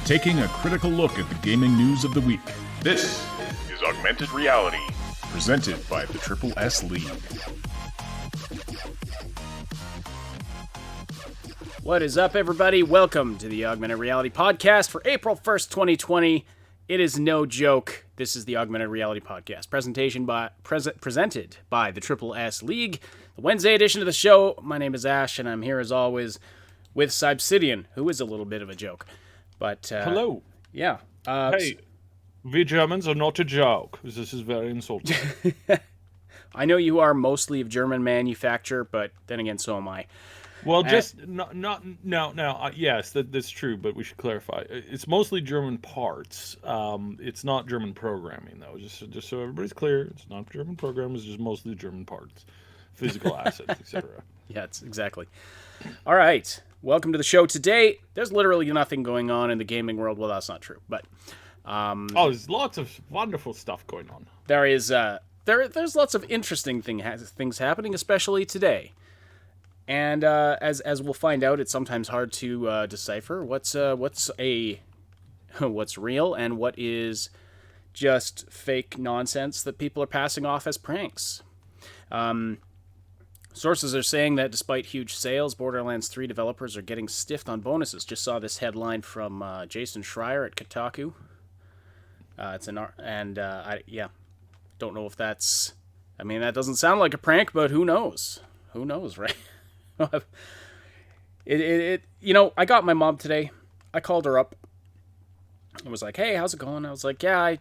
taking a critical look at the gaming news of the week. This is Augmented Reality, presented by the Triple S League. What is up, everybody? Welcome to the Augmented Reality Podcast for April 1st, 2020. It is no joke. This is the Augmented Reality Podcast, presented by the Triple S League, the Wednesday edition of the show. My name is Ash, and I'm here as always with Cybsidian, who is a little bit of a joke. But hello. Yeah. Hey, we Germans are not a joke. This is very insulting. I know you are mostly of German manufacture, but then again, so am I. Well, just yes, that's true, but we should clarify. It's mostly German parts. It's not German programming, though. Just so everybody's clear, it's not German programming. It's just mostly German parts, physical assets, etc. Yeah, it's exactly. All right, welcome to the show today. There's literally nothing going on in the gaming world. Well, that's not true, but there's lots of wonderful stuff going on. There is there's lots of interesting things happening, especially today. And as we'll find out, it's sometimes hard to decipher what's real and what is just fake nonsense that people are passing off as pranks. Sources are saying that despite huge sales, Borderlands 3 developers are getting stiffed on bonuses. Just saw this headline from Jason Schreier at Kotaku. Don't know if that's. I mean, that doesn't sound like a prank, but who knows? Who knows, right? I got my mom today. I called her up. I was like, hey, how's it going? I was like, yeah, I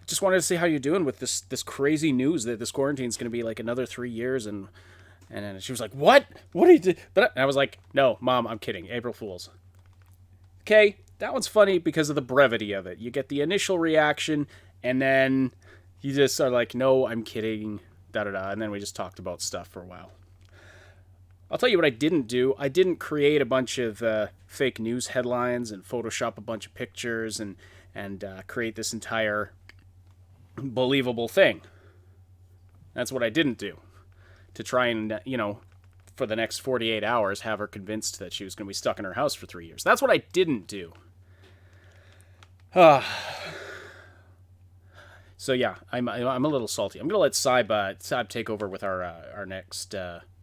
just wanted to see how you're doing with this crazy news that this quarantine's going to be like another 3 years. And then she was like, what? What do you do? But I was like, no, Mom, I'm kidding. April Fools. Okay, that one's funny because of the brevity of it. You get the initial reaction, and then you just are like, no, I'm kidding, da-da-da. And then we just talked about stuff for a while. I'll tell you what I didn't do. I didn't create a bunch of fake news headlines and Photoshop a bunch of pictures and create this entire believable thing. That's what I didn't do. To try and, for the next 48 hours, have her convinced that she was going to be stuck in her house for 3 years. That's what I didn't do. So yeah, I'm a little salty. I'm going to let Cyb take over with our next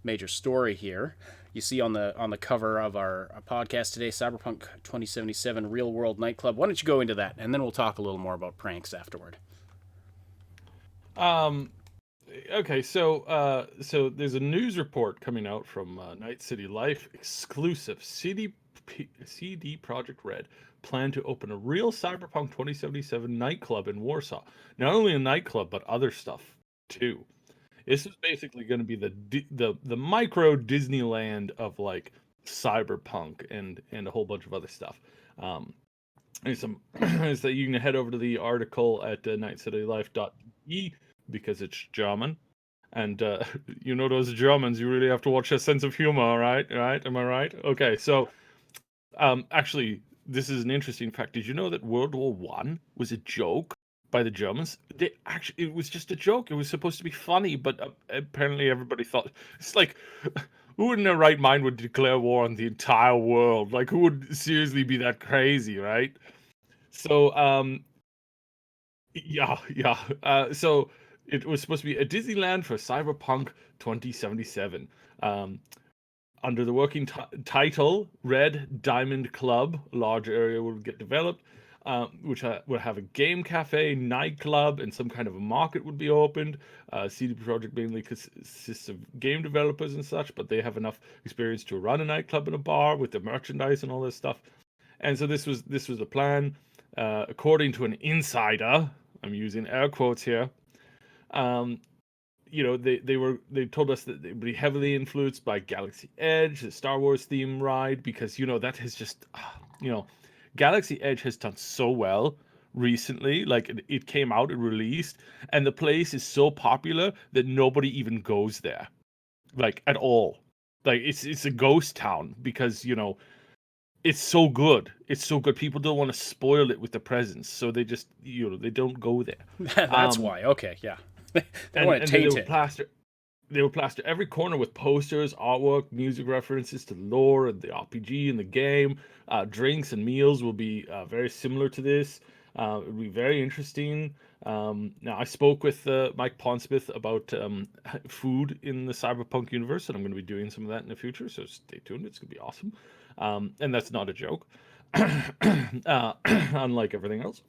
major story here. You see on the cover of our podcast today, Cyberpunk 2077 Real World Nightclub. Why don't you go into that, and then we'll talk a little more about pranks afterward. Okay, so there's a news report coming out from Night City Life exclusive. CD Projekt Red plan to open a real Cyberpunk 2077 nightclub in Warsaw. Not only a nightclub, but other stuff too. This is basically going to be the micro Disneyland of like Cyberpunk and a whole bunch of other stuff. Is that you can head over to the article at nightcitylife.de because it's German, and those Germans, you really have to watch their sense of humor, right? Am I right? Okay, so actually, this is an interesting fact. Did you know that World War I was a joke by the Germans? It was just a joke. It was supposed to be funny, but apparently everybody thought it's like, who in their right mind would declare war on the entire world? Like, who would seriously be that crazy, right? So, so it was supposed to be a Disneyland for Cyberpunk 2077. Under the working title, Red Diamond Club, a large area will get developed, which will have a game cafe, nightclub, and some kind of a market would be opened. CD Projekt mainly consists of game developers and such, but they have enough experience to run a nightclub and a bar with the merchandise and all this stuff. And so this was the plan, according to an insider. I'm using air quotes here. They told us that they would be heavily influenced by Galaxy Edge, the Star Wars theme ride, because that has just Galaxy Edge has done so well recently. Like it came out, it released, and the place is so popular that nobody even goes there, like at all. Like it's a ghost town because it's so good. It's so good. People don't want to spoil it with the presents, so they just they don't go there. That's why. Okay, yeah. They want to taint it. they will plaster every corner with posters, artwork, music references to lore and the RPG and the game. Drinks and meals will be very similar to this. It'll be very interesting. Now, I spoke with Mike Pondsmith about food in the Cyberpunk universe, and I'm going to be doing some of that in the future, so stay tuned. It's going to be awesome. And that's not a joke, unlike everything else.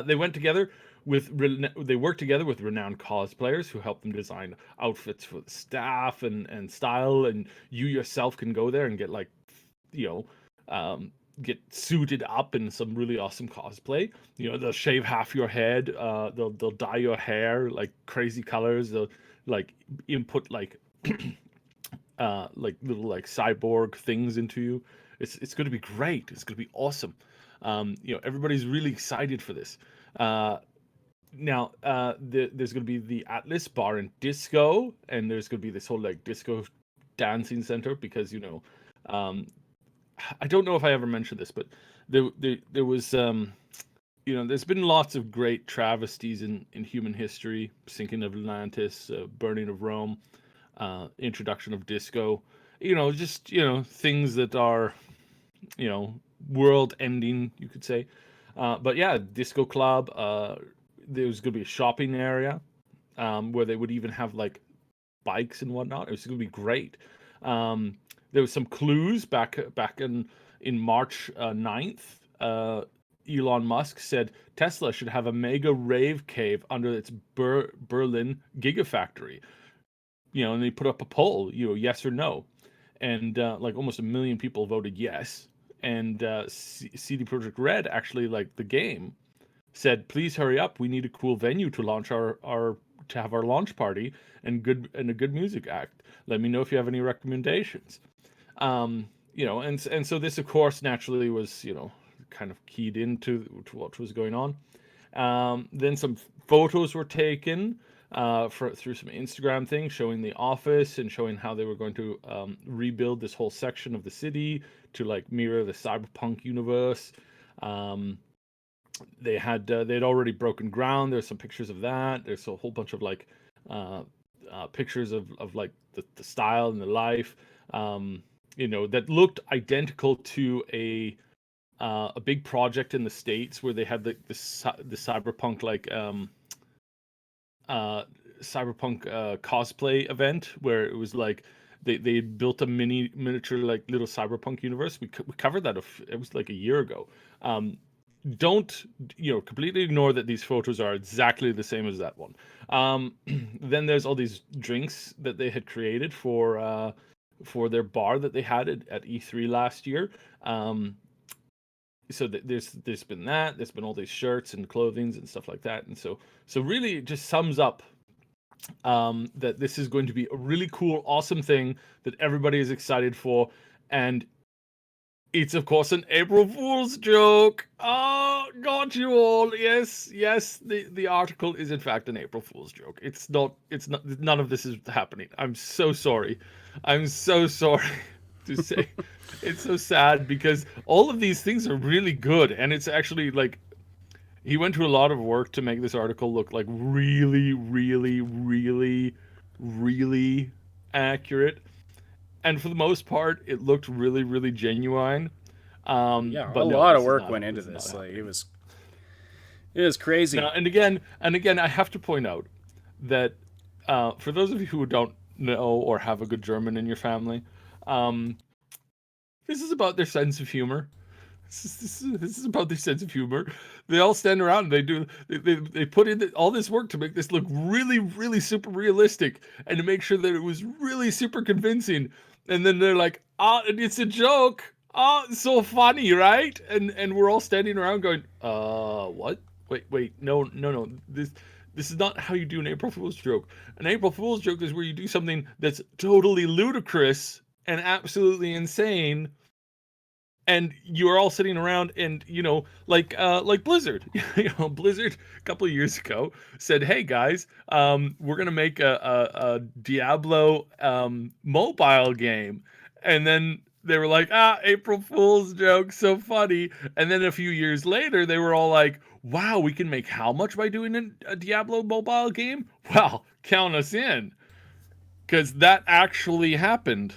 They went together they worked together with renowned cosplayers who helped them design outfits for the staff and style, and you yourself can go there and get like, get suited up in some really awesome cosplay. They'll shave half your head, they'll dye your hair like crazy colors, they'll like input like little like cyborg things into you. It's going to be great. It's going to be awesome. Everybody's really excited for this. Now, there's going to be the Atlas Bar and Disco, and there's going to be this whole like disco dancing center because I don't know if I ever mentioned this, but there was there's been lots of great travesties in human history: sinking of Atlantis, burning of Rome, introduction of disco. Just things that are world ending, you could say. But yeah, disco club. There's going to be a shopping area where they would even have like bikes and whatnot. It was going to be great. There was some clues back in March 9th. Elon Musk said Tesla should have a mega rave cave under its Berlin Gigafactory. And they put up a poll, yes or no, and like almost 1 million people voted yes. And CD Projekt Red, actually, like the game, said, "Please hurry up. We need a cool venue to launch to have our launch party and a good music act. Let me know if you have any recommendations." And so this, of course, naturally was kind of keyed into to what was going on. Then some photos were taken through some Instagram things showing the office and showing how they were going to rebuild this whole section of the city to like mirror the Cyberpunk universe. They'd already broken ground. There's some pictures of that. There's a whole bunch of like pictures of like the style and the life, that looked identical to a big project in the States where they had the Cyberpunk Cyberpunk cosplay event where it was like they built a miniature like little Cyberpunk universe. We covered that. It was like a year ago. Don't completely ignore that these photos are exactly the same as that one. Then there's all these drinks that they had created for their bar that they had at E3 last year. So there's been that. There's been all these shirts and clothings and stuff like that. And so really it just sums up that this is going to be a really cool, awesome thing that everybody is excited for. And it's, of course, an April Fool's joke. Oh, got you all. Yes, the article is, in fact, an April Fool's joke. It's not, none of this is happening. I'm so sorry. I'm so sorry to say. It's so sad because all of these things are really good. And it's actually like, he went to a lot of work to make this article look like really, really, really, really accurate. And for the most part, it looked really, really genuine. Yeah, but a lot of work went into this. Like it was crazy. Now, and again, I have to point out that for those of you who don't know or have a good German in your family, this is about their sense of humor. This is about their sense of humor. They all stand around and they put in all this work to make this look really, really super realistic and to make sure that it was really super convincing. And then they're like, it's a joke. It's so funny, right? And we're all standing around going, what? Wait, no. This is not how you do an April Fool's joke. An April Fool's joke is where you do something that's totally ludicrous and absolutely insane. And you're all sitting around and, like Blizzard. Blizzard a couple of years ago said, "Hey guys, we're going to make a Diablo mobile game." And then they were like, April Fool's joke, so funny. And then a few years later, they were all like, "Wow, we can make how much by doing a Diablo mobile game? Well, count us in." because that actually happened.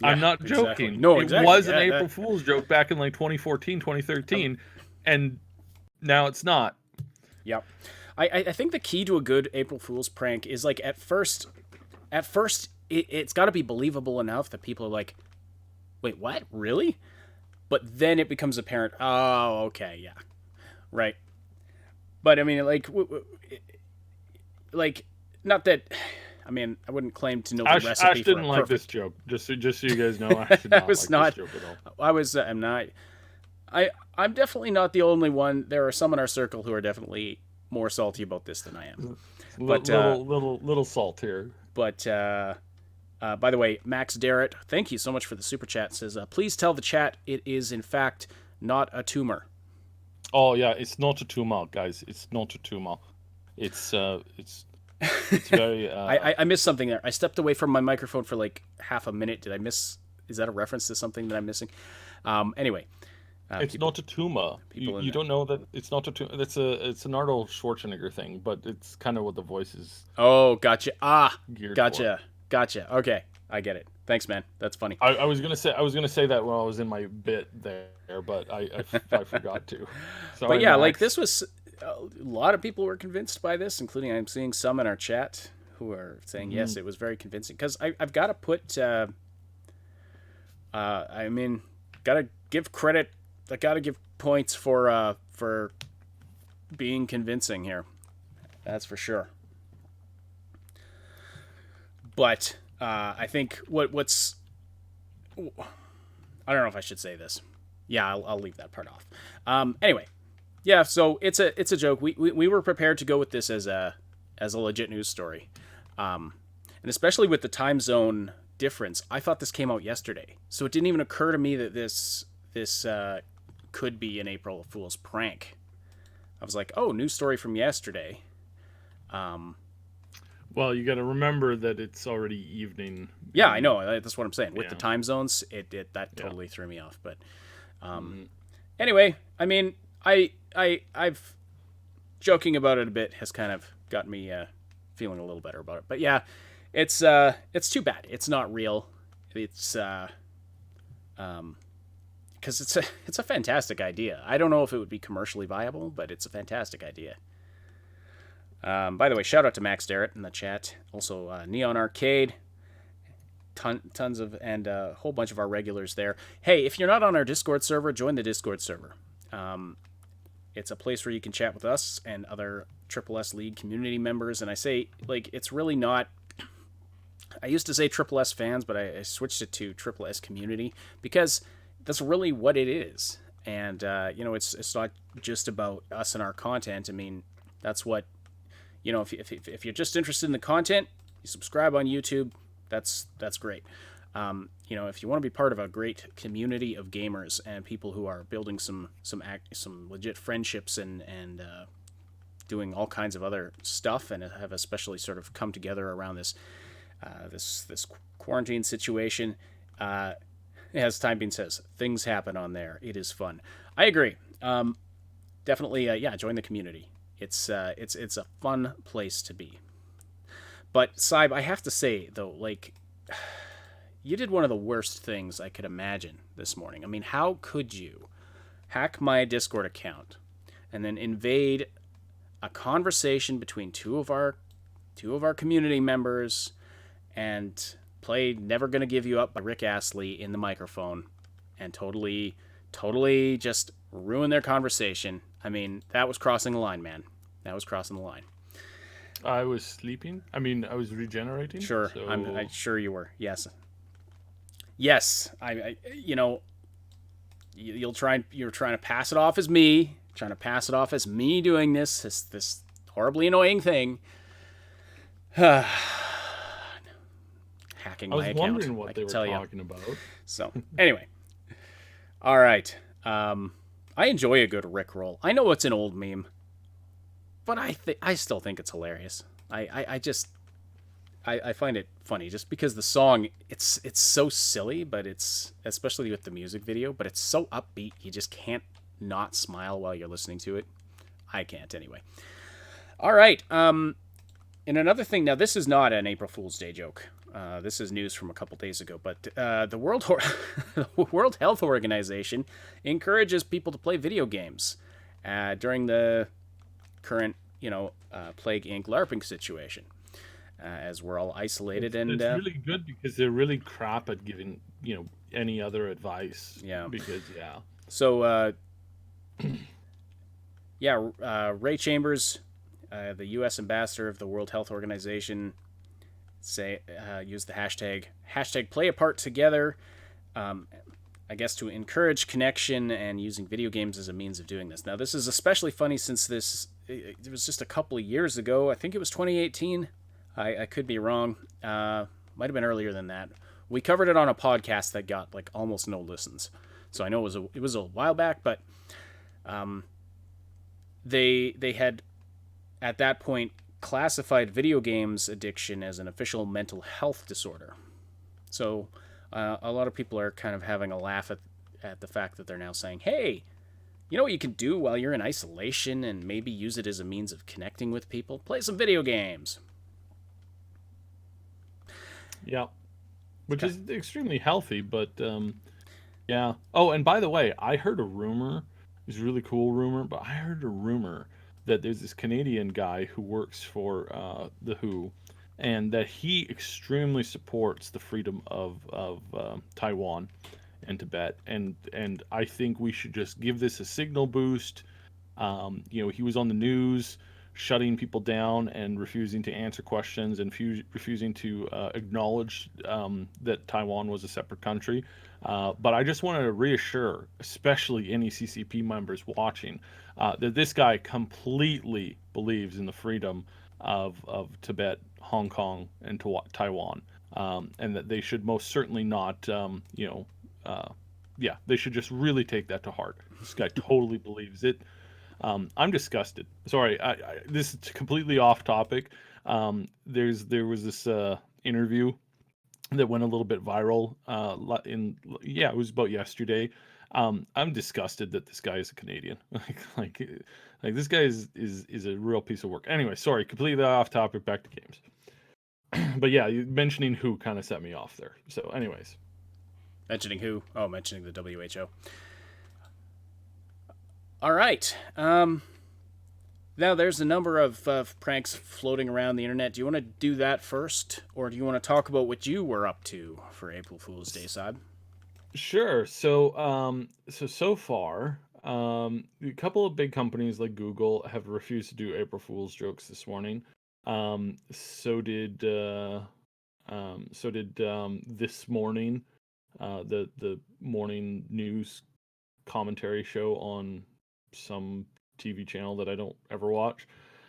I'm not joking. Exactly. No, exactly. It was an Yeah, April Fool's joke back in like 2014, 2013, and now it's not. Yep. I think the key to a good April Fool's prank is like at first it's got to be believable enough that people are like, wait, what? Really? But then it becomes apparent. Oh, okay, yeah, right. But I mean, like, not that. I mean, I wouldn't claim to know the recipe Ash for didn't a like perfect. this joke. Just so you guys know, Ash did not was like not. this joke at all. I was. I'm not. I'm definitely not the only one. There are some in our circle who are definitely more salty about this than I am. But little salt here. But by the way, Max Darrett, thank you so much for the super chat. Says, please tell the chat it is in fact not a tumor. Oh yeah, it's not a tumor, guys. It's not a tumor. It's very. I missed something there. I stepped away from my microphone for like half a minute. Did I miss? Is that a reference to something that I'm missing? Anyway. It's not a tumor. You don't know that it's not a tumor. It's an Arnold Schwarzenegger thing, but it's kind of what the voice is. Oh, gotcha. Geared Gotcha. Gotcha. Okay, I get it. Thanks, man. That's funny. I was gonna say that when I was in my bit there, but I forgot to. Sorry, but yeah, Max. like this was a lot of people were convinced by this, including I'm seeing some in our chat who are saying yes, it was very convincing. Because I've got to put, I mean, gotta give credit. I gotta give points for being convincing here. That's for sure. But I think what's I don't know if I should say this. Yeah, I'll leave that part off. Anyway, yeah. So it's a joke. We were prepared to go with this as a legit news story, and especially with the time zone difference. I thought this came out yesterday, so it didn't even occur to me that this could be an April Fool's prank. I was like, oh, news story from yesterday. Well, you got to remember that it's already evening. Yeah, I know. That's what I'm saying. With the time zones, that totally threw me off. But anyway, I mean, I've joking about it a bit has kind of got me feeling a little better about it. But yeah, it's too bad it's not real. It's because it's a fantastic idea. I don't know if it would be commercially viable, but it's a fantastic idea. By the way, shout out to Max Darrett in the chat. Also, Neon Arcade. Tons of, and a whole bunch of our regulars there. Hey, if you're not on our Discord server, join the Discord server. It's a place where you can chat with us and other Triple S League community members. And I say, like, it's really not... I used to say Triple S fans, but I switched it to Triple S community because that's really what it is. And, it's not just about us and our content. I mean, that's what... if you're just interested in the content, you subscribe on YouTube. That's great. If you want to be part of a great community of gamers and people who are building some legit friendships and doing all kinds of other stuff and have especially sort of come together around this quarantine situation, as Time Bean says, things happen on there. It is fun. I agree. Definitely, join the community. It's a fun place to be. But Cyb, I have to say though, like, you did one of the worst things I could imagine this morning. I mean, how could you hack my Discord account and then invade a conversation between two of our community members and play "Never Gonna Give You Up" by Rick Astley in the microphone and totally just ruin their conversation? I mean, that was crossing the line, man. That was crossing the line. I was sleeping. I mean, I was regenerating. Sure, so... I'm sure you were. Yes. You're trying to pass it off as me, doing this horribly annoying thing. Hacking my account. I was wondering what they were talking about. So anyway, all right. I enjoy a good Rickroll. I know it's an old meme, but I still think it's hilarious. I find it funny just because the song it's so silly, but it's especially with the music video, but it's so upbeat you just can't not smile while you're listening to it. I can't anyway. All right. And another thing, now this is not an April Fool's Day joke. This is news from a couple days ago, but the the World Health Organization encourages people to play video games during the current, Plague Inc. LARPing situation, as we're all isolated. And It's really good because they're really crap at giving any other advice. Yeah. Because so Ray Chambers, the U.S. ambassador of the World Health Organization, use the hashtag play a part together, I guess, to encourage connection and using video games as a means of doing this. Now, this is especially funny since it was just a couple of years ago. I think it was 2018. I could be wrong. Might have been earlier than that. We covered it on a podcast that got like almost no listens. So I know it was a while back, but they had at that point classified video games addiction as an official mental health disorder. So a lot of people are kind of having a laugh at the fact that they're now saying, hey, you know what you can do while you're in isolation and maybe use it as a means of connecting with people? Play some video games. Yeah, which is extremely healthy, but yeah. Oh, and by the way, I heard a rumor. It was a really cool rumor, but I heard a rumor that there's this Canadian guy who works for the WHO, and that he extremely supports the freedom of Taiwan and Tibet, and I think we should just give this a signal boost. He was on the news shutting people down and refusing to answer questions and refusing to acknowledge that Taiwan was a separate country. But I just wanted to reassure, especially any CCP members watching, that this guy completely believes in the freedom of Tibet, Hong Kong, and Taiwan, and that they should most certainly not, they should just really take that to heart. This guy totally believes it. I'm disgusted. Sorry, this is completely off topic. There was this interview that went a little bit viral. It was about yesterday. I'm disgusted that this guy is a Canadian. like this guy is a real piece of work. Anyway, sorry, completely off topic. Back to games. But yeah, mentioning who kind of set me off there. So, anyways, mentioning who? Oh, mentioning the WHO. All right. Now, there's a number of pranks floating around the internet. Do you want to do that first, or do you want to talk about what you were up to for April Fool's Day, Saib? Sure. So far, a couple of big companies like Google have refused to do April Fool's jokes this morning. So did This Morning, the morning news commentary show on some TV channel that I don't ever watch.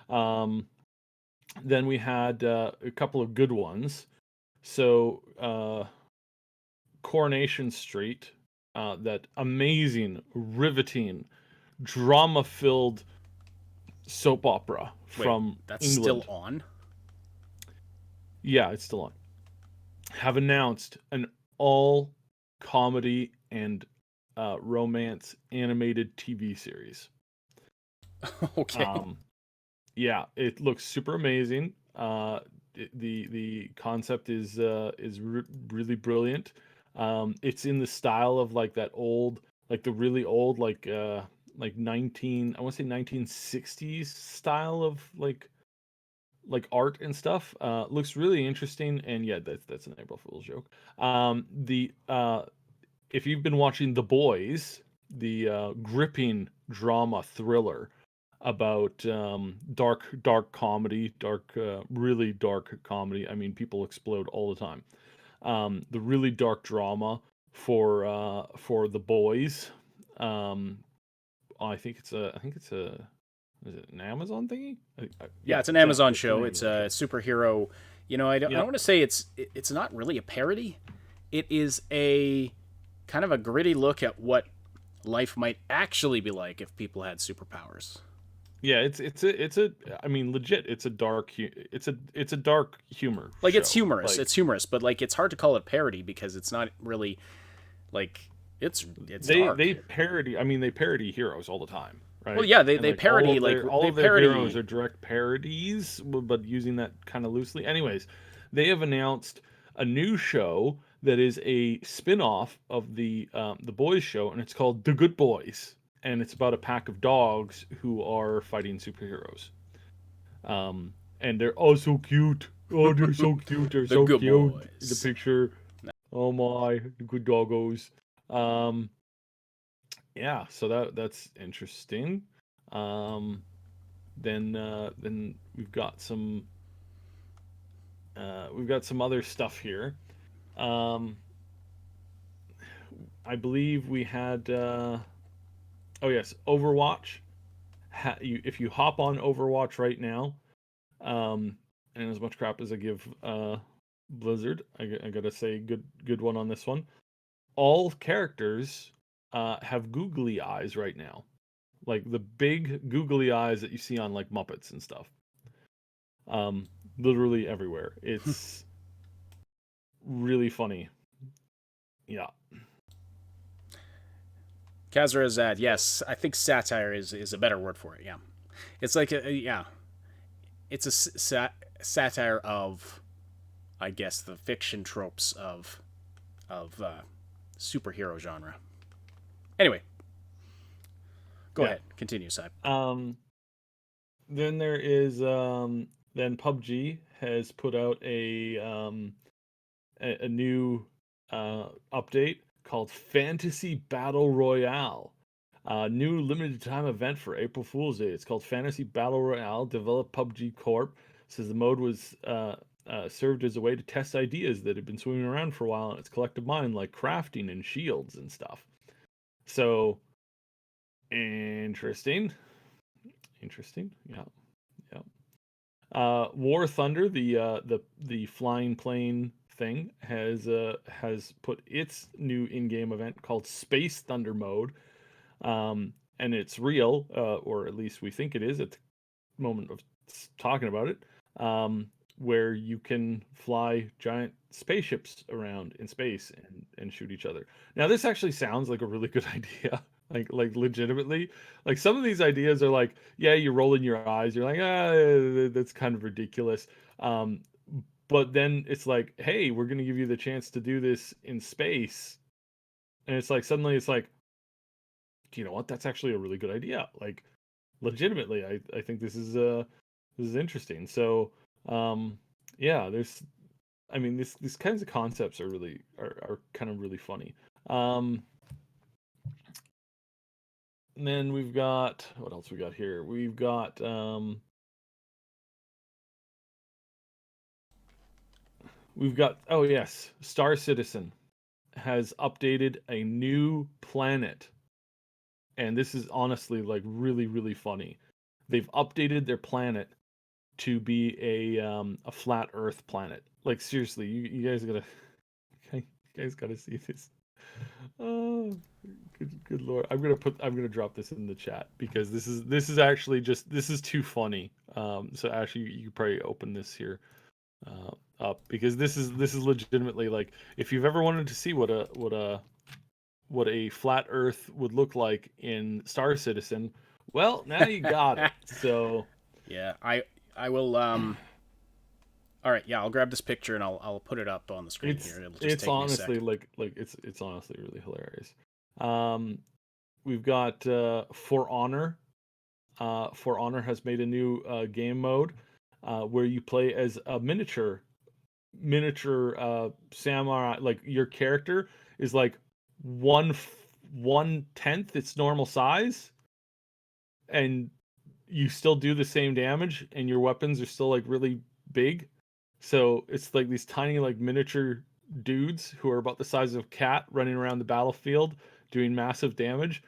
Then we had a couple of good ones. So Coronation Street, that amazing, riveting, drama-filled soap opera from that's England. Still on? Yeah, it's still on. Have announced an all comedy and romance animated TV series. Okay. Yeah, it looks super amazing. The concept is really brilliant. It's in the style of like that old, like the really old, like 1960s style of like art and stuff. Looks really interesting, and yeah, that's an April Fool's joke. If you've been watching The Boys, the gripping drama thriller about dark comedy, really dark comedy. I mean, people explode all the time. The really dark drama for The Boys. I think it's is it an Amazon thingy? Yeah, it's an Amazon show. It's a superhero. I don't want to say it's not really a parody. It is a kind of a gritty look at what life might actually be like if people had superpowers. Yeah, I mean, legit, it's a dark humor. Like, show. it's humorous. It's humorous, but like, it's hard to call it parody because it's not really like it's dark. They parody. I mean, they parody heroes all the time, right? Well, yeah, they parody all of their heroes are direct parodies, but using that kind of loosely. Anyways, they have announced a new show that is a spin-off of the Boys show, and it's called The Good Boys, and it's about a pack of dogs who are fighting superheroes. And they're all so cute. Oh, they're so cute. They're The so good cute in the boys. picture. Oh my, the good doggos. Um, yeah, so that's interesting. Um, then we've got some other stuff here. Um, I believe we had oh yes, Overwatch. If you hop on Overwatch right now, um, and as much crap as I give Blizzard, I gotta say good one on this one. All characters have googly eyes right now, like the big googly eyes that you see on like Muppets and stuff. Um, Literally everywhere. It's really funny. Yeah. Kazra Azad, yes, I think satire is a better word for it. Yeah, it's like yeah, it's a satire of, I guess, the fiction tropes of superhero genre. Anyway, go Yeah. ahead, continue, Cy. Then there is then PUBG has put out a new update called Fantasy Battle Royale. New limited time event for April Fool's Day. It's called Fantasy Battle Royale, developed PUBG Corp. Says the mode was served as a way to test ideas that had been swimming around for a while in its collective mind, like crafting and shields and stuff. So interesting. Interesting. Yeah. Yeah. War Thunder, the flying plane thing, has put its new in-game event called Space Thunder Mode, and it's real, or at least we think it is at the moment of talking about it, where you can fly giant spaceships around in space and shoot each other. Now, this actually sounds like a really good idea. Like legitimately, like some of these ideas are like, yeah, you're rolling your eyes, you're like, that's kind of ridiculous. Um, but then it's like, hey, we're gonna give you the chance to do this in space, and it's like suddenly it's like, do you know what? That's actually a really good idea. Like, legitimately, I think this is interesting. So, yeah, I mean, these kinds of concepts are really are kind of really funny. Um, and then we've got what else we got here? We've got oh yes, Star Citizen has updated a new planet, and this is honestly like really funny. They've updated their planet to be a flat Earth planet. Like seriously, you guys gotta you guys gotta see this. Oh, good lord! I'm gonna drop this in the chat because this is actually just this is too funny. So actually, you could probably open this here up because this is legitimately like if you've ever wanted to see what a flat Earth would look like in Star Citizen, well, now you got it. So Yeah, I will. All right, yeah, I'll grab this picture and I'll put it up on the screen here. It'll just it's take me a honestly sec. it's honestly really hilarious. Um, we've got For Honor. For Honor has made a new game mode where you play as a miniature samurai. Like your character is like 1/10 its normal size, and you still do the same damage, and your weapons are still like really big. So it's like these tiny like miniature dudes who are about the size of a cat running around the battlefield doing massive damage.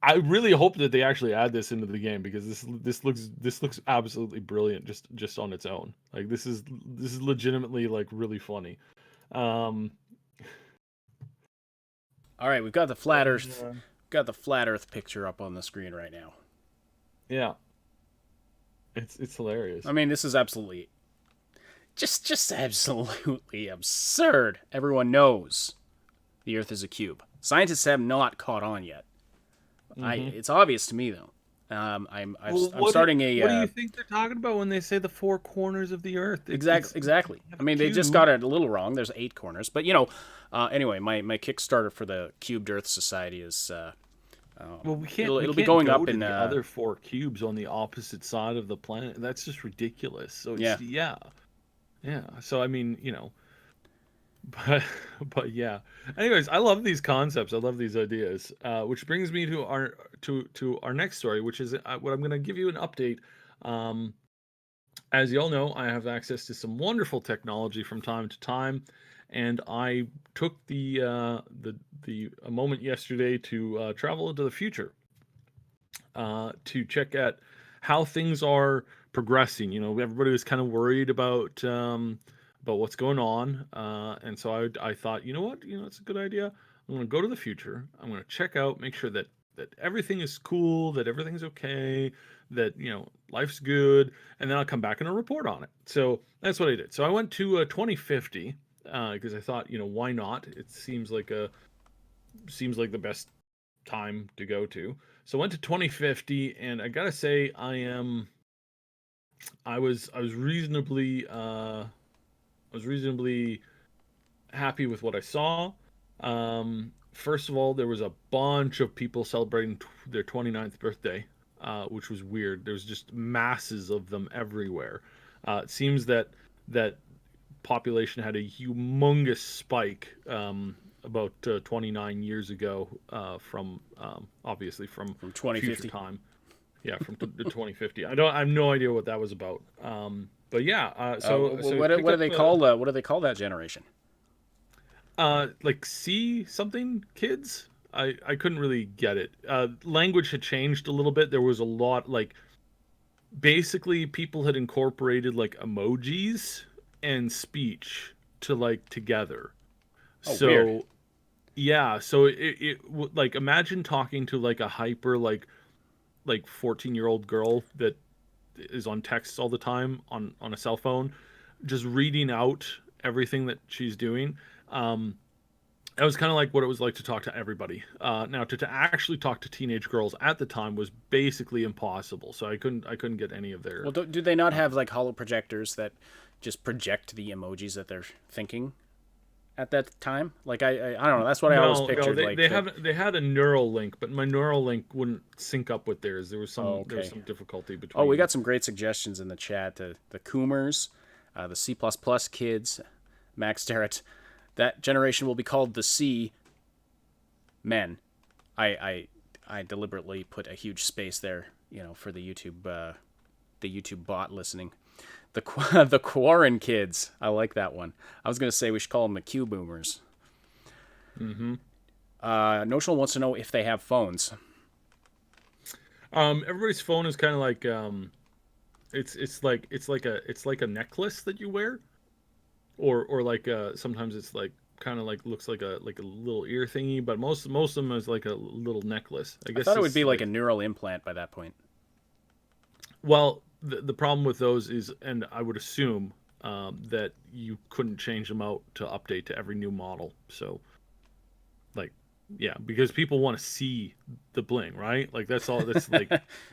I really hope that they actually add this into the game because this looks absolutely brilliant just on its own. Like this is legitimately like really funny. Um All right, we've got the flat Earth, uh, got the flat Earth picture up on the screen right now. yeah, it's hilarious. I mean, this is absolutely, just absolutely absurd. Everyone knows the Earth is a cube. Scientists have not caught on yet. Hmm. It's obvious to me though. I'm starting what do a you think they're talking about when they say the four corners of the earth? exactly. You have I a mean, they just cube. got it a little wrong. There's 8 corners, but anyway, my Kickstarter for the Cubed Earth Society is Well, we it'll be can't going go up to in the other four cubes on the opposite side of the planet. That's just ridiculous. So yeah. it's yeah. So I mean, but yeah. Anyways, I love these concepts. I love these ideas. Which brings me to our next story, which is what I'm going to give you an update. Um, as you all know, I have access to some wonderful technology from time to time, and I took the a moment yesterday to travel into the future to check at how things are progressing. Everybody was kind of worried about what's going on, and so I thought, you know what, it's a good idea. I'm going to go to the future. I'm going to check out, make sure that everything is cool, that everything's okay, that life's good, and then I'll come back and I'll report on it. So that's what I did. So I went to 2050 because I thought, why not? It seems like the best time to go to. So I went to 2050, and I gotta say, I was reasonably happy with what I saw. First of all, there was a bunch of people celebrating their 29th birthday, which was weird. There's just masses of them everywhere. It seems that population had a humongous spike about 29 years ago from obviously from from future 2050. time. Yeah, from the 2050. I have no idea what that was about. But yeah, so What picked do up they call what do they call that generation? like C something kids. I couldn't really get it. Language had changed a little bit. There was a lot like basically people had incorporated like emojis and speech to like together. Oh, weird. So yeah, so like imagine talking to like a hyper like 14-year-old girl that is on text all the time on a cell phone, just reading out everything that she's doing. That was kind of like what it was like to talk to everybody. Now to actually talk to teenage girls at the time was basically impossible. So I couldn't get any of their Well, do they not have like hollow projectors that just project the emojis that they're thinking at that time? Like I don't know. That's what I always no, pictured. they Like they have they had a neural link, but my neural link wouldn't sync up with theirs. oh, There was okay. some difficulty Oh, we between. got some great suggestions in the chat. The Coomers, the C++ kids, Max Starrett. That generation will be called the C men. I deliberately put a huge space there, for the YouTube bot listening. The Quarren kids. I like that one. I was gonna say we should call them the Q boomers. Hmm. Notional wants to know if they have phones. Everybody's phone is kind of like it's like a necklace that you wear, or like sometimes it's like kind of like looks like a little ear thingy, but most of them is like a little necklace. I I guess thought it would it's be like a like neural implant by that point. well, the problem with those is, and I would assume that you couldn't change them out to update to every new model. So like yeah, because people want to see the bling, right? Like that's all. That's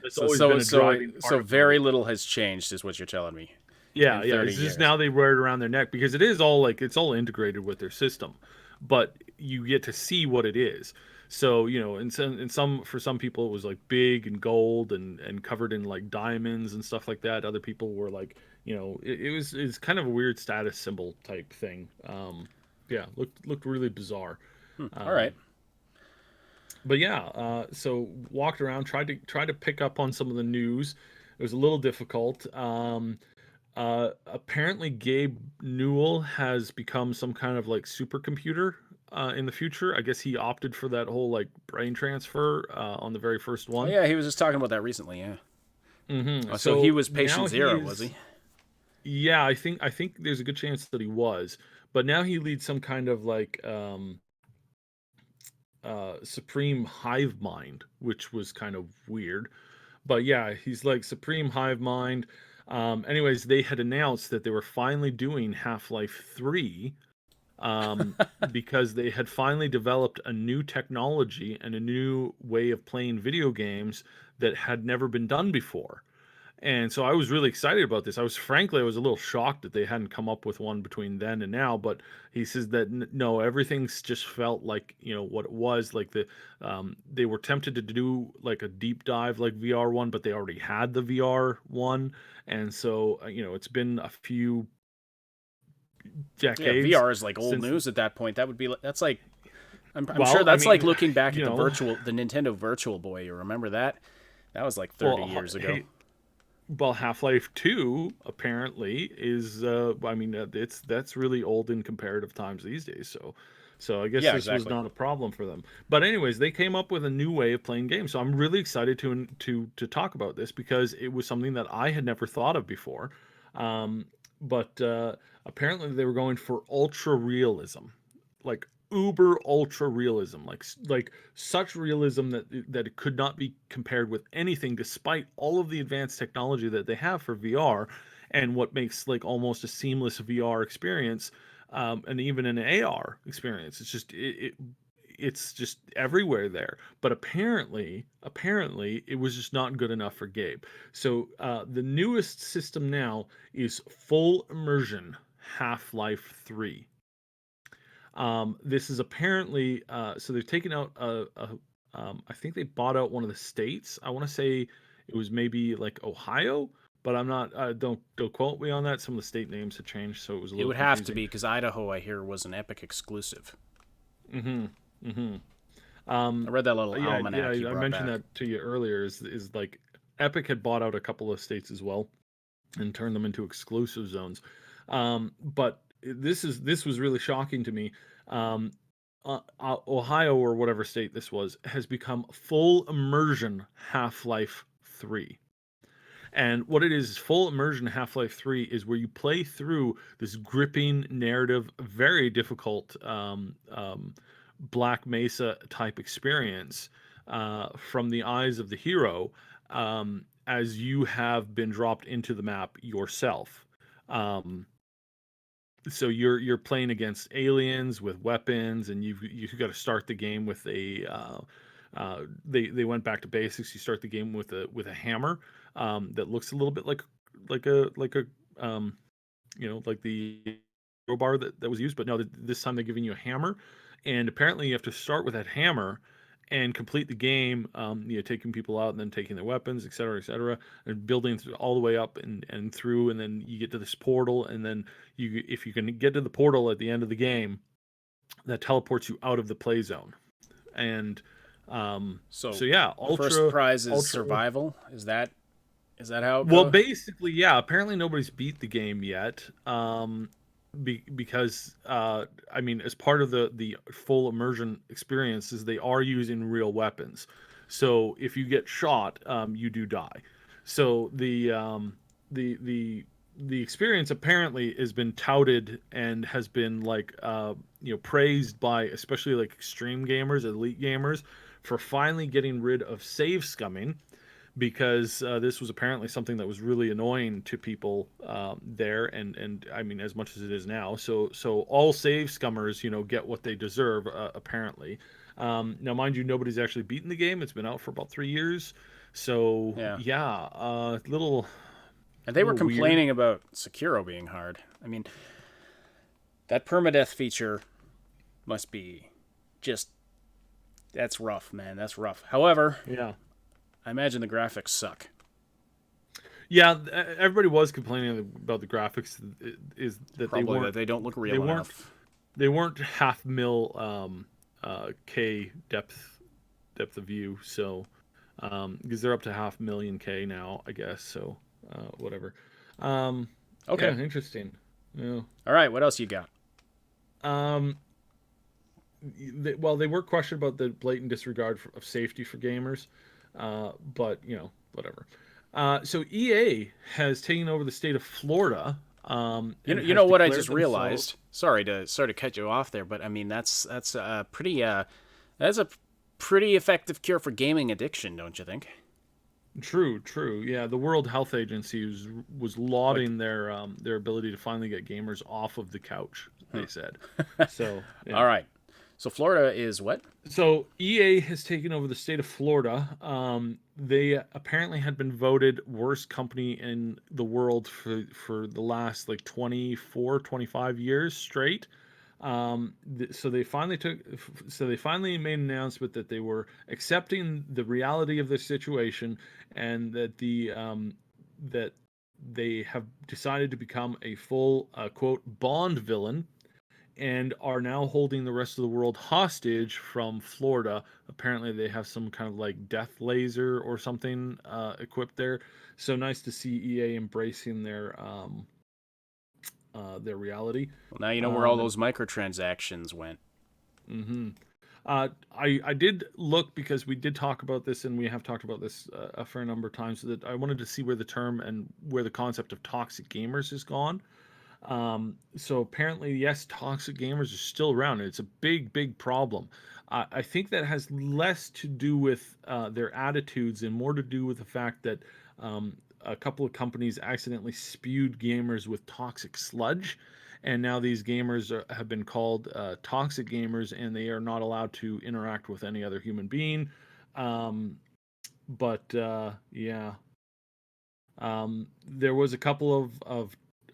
so always so been a so driving part so of those. very little has changed, is what you're telling me, Yeah, in yeah. 30 It's just years. now they wear it around their neck because it is all like it's all integrated with their system, but you get to see what it is. So in some for some people it was like big and gold and covered in like diamonds and stuff like that. Other people were like, it's kind of a weird status symbol type thing. Yeah, looked really bizarre. All right. Um, but yeah, so walked around, tried to pick up on some of the news. It was a little difficult. Apparently, Gabe Newell has become some kind of like supercomputer in the future. I guess he opted for that whole like brain transfer on the very first Oh one. yeah, he was just talking about that recently. Yeah. Oh, so he So was now patient zero, was he's he? yeah, I think there's a good chance that he was, but now he leads some kind of like supreme hive mind, which was kind of weird. But yeah, he's like Supreme Hive Mind. Anyways, they had announced that they were finally doing Half-Life 3 um, because they had finally developed a new technology and a new way of playing video games that had never been done before. And so I was really excited about this. I was a little shocked that they hadn't come up with one between then and now. But he says that no, everything's just felt like what it was. Like they were tempted to do like a deep dive like VR one, but they already had the VR one, and so it's been a few Yeah, decades VR is like old since. news at that point. That would be that's like I'm sure Well, I that's like mean, looking back you at know, the Nintendo Virtual Boy. You remember that? That was like 30 well, years ago. hey, well, Half-Life 2 apparently is I mean that's really old in comparative times these days. So I guess Yeah, this was exactly. not a problem for them. But anyways, they came up with a new way of playing games. So I'm really excited to talk about this because it was something that I had never thought of before. Um, but apparently they were going for ultra realism, like uber ultra realism, like such realism that it could not be compared with anything, despite all of the advanced technology that they have for VR, and what makes like almost a seamless VR experience, and even an AR experience. It's just everywhere there. But apparently, it was just not good enough for Gabe. So the newest system now is full immersion Half-Life 3. This is apparently so they've taken out I think they bought out one of the states. I want to say it was maybe like Ohio, but I'm not. Don't quote me on that. Some of the state names had changed, so it was a It little would have to confusing. be because Idaho, I hear, was an Epic exclusive. Mm-hmm. Mm-hmm. I read that little Yeah, yeah. almanac you I brought mentioned back. that to you earlier. Is like Epic had bought out a couple of states as well and turned them into exclusive zones. But this was really shocking to me. Um, Ohio or whatever state this was has become full immersion Half-Life 3. And what it is full immersion Half-Life 3 is where you play through this gripping narrative, very difficult Black Mesa type experience from the eyes of the hero, as you have been dropped into the map yourself. Um, so you're playing against aliens with weapons, and you've got to start the game with a they went back to basics. You start the game with a hammer that looks a little bit like a like the crowbar that was used, but no, this time they're giving you a hammer, and apparently you have to start with that hammer and complete the game, taking people out and then taking their weapons, et cetera, and building all the way up and through, and then you get to this portal, and then if you can get to the portal at the end of the game, that teleports you out of the play zone, and so So, yeah, first prize is ultra. survival. Is that how it Well, goes? basically, yeah. Apparently, nobody's beat the game yet. Because I mean, as part of the full immersion experiences, they are using real weapons. So if you get shot, you do die. So the the experience apparently has been touted and has been like praised by especially like extreme gamers, elite gamers, for finally getting rid of save scumming, because this was apparently something that was really annoying to people there, and I mean as much as it is now. So all save scummers, get what they deserve, apparently. Now, mind you, nobody's actually beaten the game. It's been out for about 3 years, so Yeah. yeah, little And they were little weird. complaining about Sekiro being hard. I mean, that permadeath feature must be just that's rough, man. That's rough. However, Yeah, I imagine the graphics suck. yeah. Everybody was complaining about the graphics. Is that they Probably weren't that they don't look they real weren't enough. they weren't half mil K depth of view. So because they're up to 500,000 K now, I guess. So whatever. Um, yeah, Okay. interesting. Yeah. All right. What else you got? Um, well, they were questioned about the blatant disregard of safety for gamers, but whatever. So EA has taken over the state of Florida, and You has know what I declared just themselves. realized. Sorry to cut you off there, but I mean that's a pretty effective cure for gaming addiction, don't you think? True, true. Yeah, the World Health Agency was Like, lauding their ability to finally get gamers off of the couch, they said. So, all yeah. right. So Florida is what? So EA has taken over the state of Florida. They apparently had been voted worst company in the world for the last like 24, 25 years straight. So they finally made an announcement that they were accepting the reality of the situation, and that that they have decided to become a full quote Bond villain, and are now holding the rest of the world hostage from Florida. Apparently, they have some kind of like death laser or something equipped there. So nice to see EA embracing their reality. Well, now you know where all And those microtransactions went. hmm I did look, because we did talk about this, and we have talked about this a fair number of times. That I wanted to see where the term and where the concept of toxic gamers has gone. So apparently, yes, toxic gamers are still around, and it's a big, big problem. I think that has less to do with their attitudes and more to do with the fact that a couple of companies accidentally spewed gamers with toxic sludge, and now these gamers have been called toxic gamers, and they are not allowed to interact with any other human being. Um, but yeah, there was a couple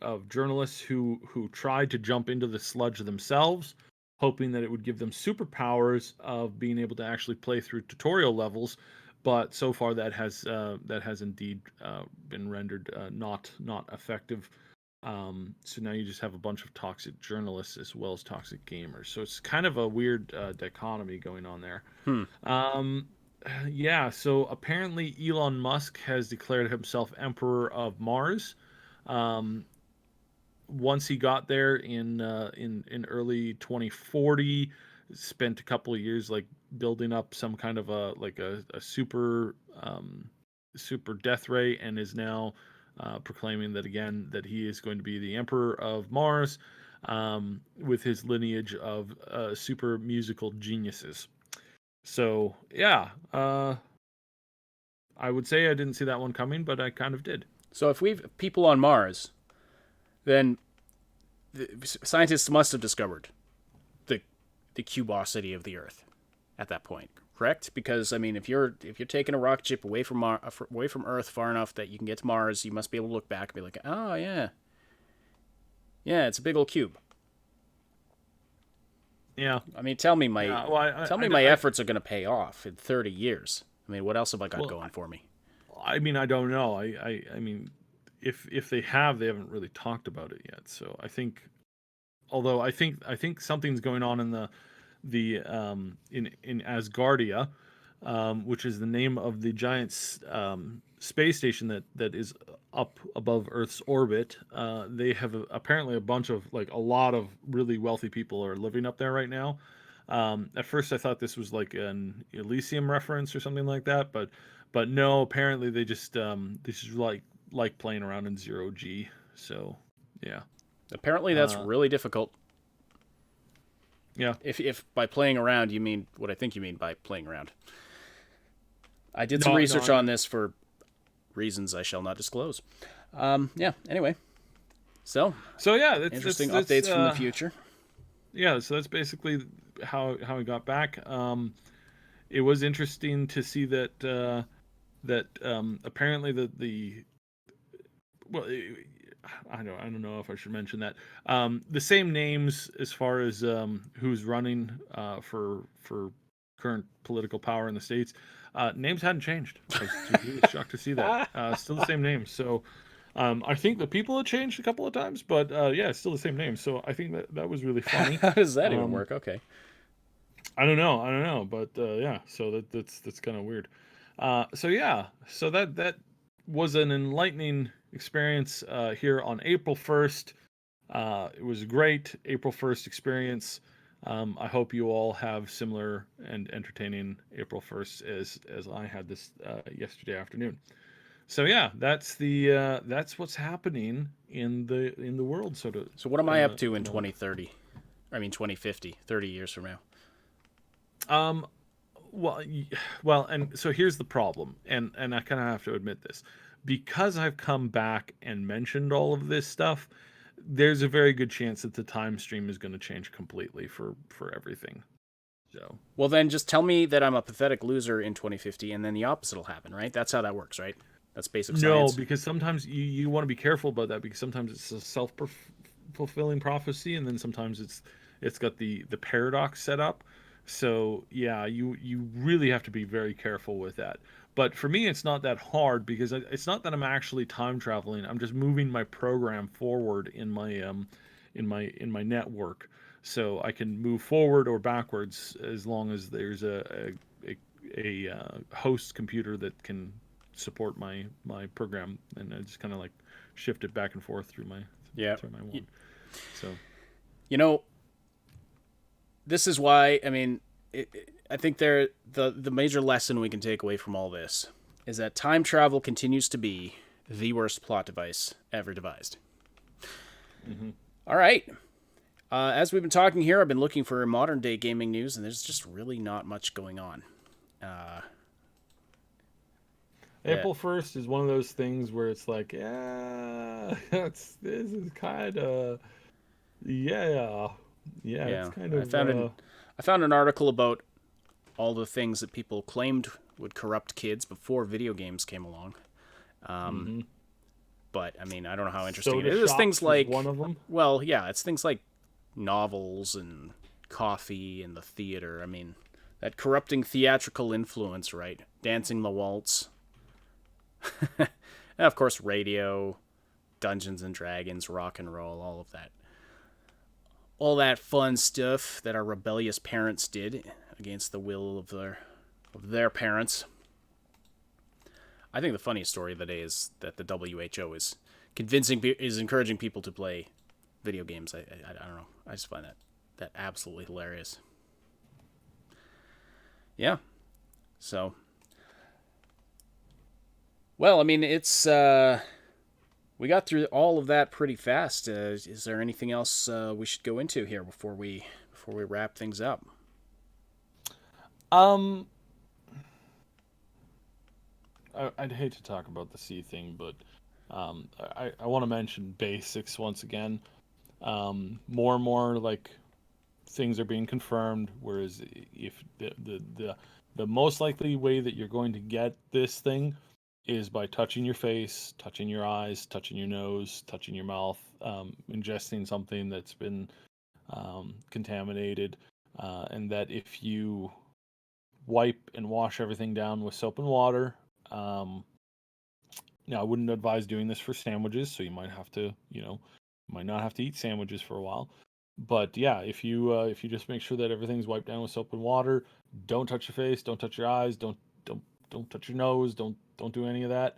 of journalists who tried to jump into the sludge themselves, hoping that it would give them superpowers of being able to actually play through tutorial levels. But so far, that has indeed been rendered not effective. So now you just have a bunch of toxic journalists as well as toxic gamers. So it's kind of a weird dichotomy going on there. Hmm. Um, yeah. So apparently, Elon Musk has declared himself Emperor of Mars. Um, Once he got there in early 2040, spent a couple of years like building up some kind of a super death ray, and is now proclaiming that again, that he is going to be the emperor of Mars, with his lineage of super musical geniuses. So yeah, I would say I didn't see that one coming, but I kind of did. So if we've people on Mars, then scientists must have discovered the the cubosity of the Earth at that point, correct? Because I mean, if you're taking a rocket ship away from Earth far enough that you can get to Mars, you must be able to look back and be like, oh yeah, yeah, it's a big old cube. Yeah. I mean, tell me my Yeah, well, my efforts are going to pay off in 30 years. I mean, what else have I got well, going for me? I mean, I don't know. I mean, if they have, they haven't really talked about it yet. So I think, although I think something's going on in in Asgardia, which is the name of the giant space station that is up above Earth's orbit. They have apparently a bunch of like a lot of really wealthy people are living up there right now. At first, I thought this was like an Elysium reference or something like that, but no. Apparently, they just this is like playing around in zero G. So yeah, Apparently, that's uh, really difficult. yeah. If by playing around you mean what I think you mean by playing around. I did some No, research no. on this for reasons I shall not disclose. Yeah. Anyway, so So yeah, interesting that's updates from the future. yeah. So that's basically how we got back. It was interesting to see that apparently the well, I don't know if I should mention that. The same names as far as who's running for current political power in the states. Names hadn't changed. I was really shocked to see that. Still the same names. So I think the people had changed a couple of times, but yeah, it's still the same names. So I think that was really funny. How does that even Um, work? Okay. I don't know, but yeah. So that's kind of weird. So yeah, so that was an enlightening experience here on April 1st. It was a great April 1st experience. I hope you all have similar and entertaining April 1st as I had this yesterday afternoon. So yeah, that's what's happening in the world. So what am I up At to the in moment. 2030? I mean 2050, 30 years from now. Um, well, well, and so here's the problem, and I kind of have to admit this, because I've come back and mentioned all of this stuff. There's a very good chance that the time stream is going to change completely for everything. So, well, then just tell me that I'm a pathetic loser in 2050, and then the opposite will happen, right? That's how that works, right? That's basic no, science. because sometimes you want to be careful about that, because sometimes it's a fulfilling prophecy, and then sometimes it's got the paradox set up. So yeah, you really have to be very careful with that. But for me, it's not that hard, because it's not that I'm actually time traveling. I'm just moving my program forward in my in my network, so I can move forward or backwards as long as there's a host computer that can support my program, and I just kind of like shift it back and forth through my one. So, You know, this is why, I mean, I think the major lesson we can take away from all this is that time travel continues to be the worst plot device ever devised. mm-hmm. All right. As we've been talking here, I've been looking for modern day gaming news, and there's just really not much going on. April 1st is one of those things where it's like, yeah, this is kind of, yeah. It's kind of. I found an article about all the things that people claimed would corrupt kids before video games came along. But I mean, I don't know how interesting it is. There's things like one of them. Well, yeah, it's things like novels and coffee and the theater. I mean, that corrupting theatrical influence, right? Dancing the Waltz. And of course, radio, Dungeons and Dragons, rock and roll, all of that. All that fun stuff that our rebellious parents did against the will of their parents. I think the funniest story of the day is that the WHO is encouraging people to play video games. I don't know. I just find that absolutely hilarious. Yeah. So, well, I mean, it's we got through all of that pretty fast. Is there anything else we should go into here before we wrap things up? I'd hate to talk about the C thing, but I want to mention basics once again. More and more like things are being confirmed, whereas if the most likely way that you're going to get this thing is by touching your face, touching your eyes, touching your nose, touching your mouth, ingesting something that's been contaminated, and that if you wipe and wash everything down with soap and water. Now, I wouldn't advise doing this for sandwiches, so you might have to, might not have to eat sandwiches for a while. But yeah, if you just make sure that everything's wiped down with soap and water, don't touch your face, don't touch your eyes, don't touch your nose, don't do any of that.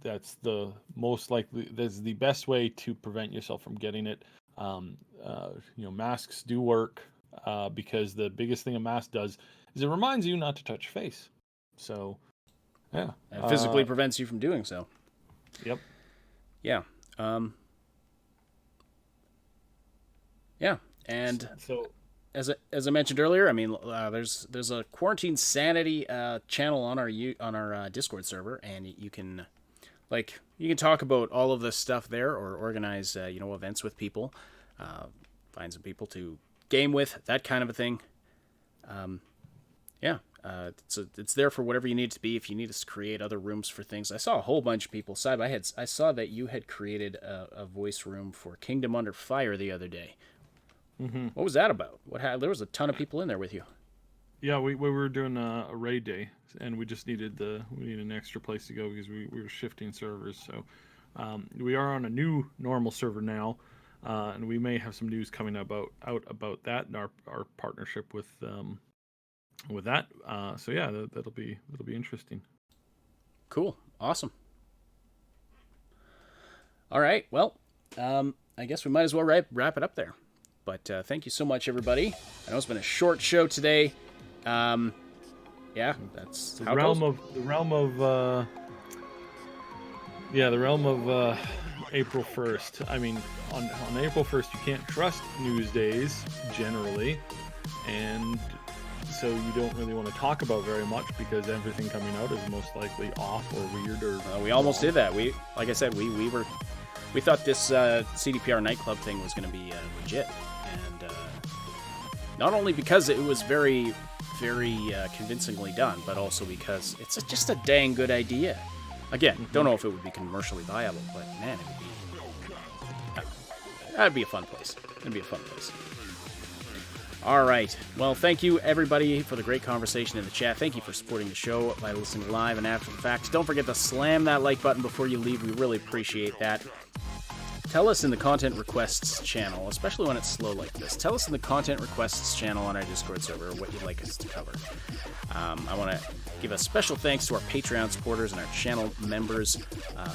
That's the most likely. That's the best way to prevent yourself from getting it. Masks do work because the biggest thing a mask does is it reminds you not to touch your face. So, yeah, it physically prevents you from doing so. Yep. Yeah. Yeah, and so as I mentioned earlier, I mean, there's a Quarantine Sanity channel on our Discord server, and you can talk about all of this stuff there, or organize events with people, find some people to game with, that kind of a thing. It's there for whatever you need it to be. If you need us to create other rooms for things, I saw a whole bunch of people. Sib, I saw that you had created a voice room for Kingdom Under Fire the other day. Mm-hmm. What was that about? There was a ton of people in there with you. Yeah, we were doing a raid day, and we just needed an extra place to go because we were shifting servers. So we are on a new normal server now, and we may have some news coming out about that and our partnership with that. So yeah, that'll be interesting. Cool, awesome. All right, well, I guess we might as well wrap it up there. But thank you so much, everybody. I know it's been a short show today. Yeah, that's the how realm it goes. of April 1st. I mean, on April 1st, you can't trust news days generally, and so you don't really want to talk about very much because everything coming out is most likely off or weird or. We almost did that. Like I said, we thought this CDPR nightclub thing was going to be legit, and Not only because it was very, very convincingly done, but also because it's just a dang good idea. Again, don't know if it would be commercially viable, but man, it would be... that'd be a fun place. It'd be a fun place. All right. Well, thank you, everybody, for the great conversation in the chat. Thank you for supporting the show by listening live and after the fact. Don't forget to slam that like button before you leave. We really appreciate that. Tell us in the content requests channel, especially when it's slow like this. Tell us in the content requests channel on our Discord server what you'd like us to cover. I want to give a special thanks to our Patreon supporters and our channel members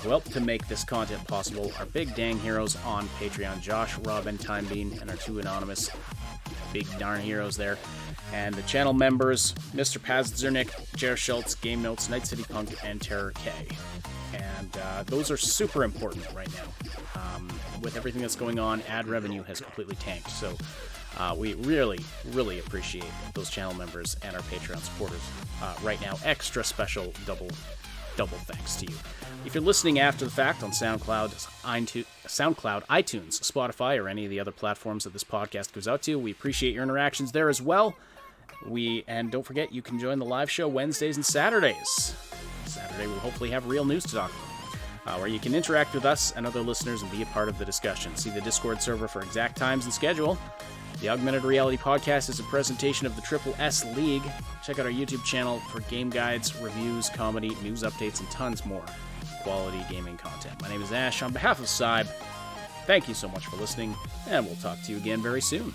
who helped to make this content possible. Our big dang heroes on Patreon, Josh, Robin, Time Bean, and our two anonymous big darn heroes there. And the channel members, Mr. Pazdzernik, Jer Schultz, Game Notes, Night City Punk, and Terror K. And those are super important right now. With everything that's going on, ad revenue has completely tanked. So we really, really appreciate those channel members and our Patreon supporters right now. Extra special double thanks to you. If you're listening after the fact on SoundCloud, iTunes, Spotify, or any of the other platforms that this podcast goes out to, we appreciate your interactions there as well. And don't forget, you can join the live show Wednesdays and Saturdays. Saturday we'll hopefully have real news to talk about, where you can interact with us and other listeners and be a part of the discussion. See the Discord server for exact times and schedule. The Augmented Reality Podcast is a presentation of the Triple S League. Check out our YouTube channel for game guides, reviews, comedy, news updates, and tons more quality gaming content. My name is Ash. On behalf of Cyb, thank you so much for listening, and we'll talk to you again very soon.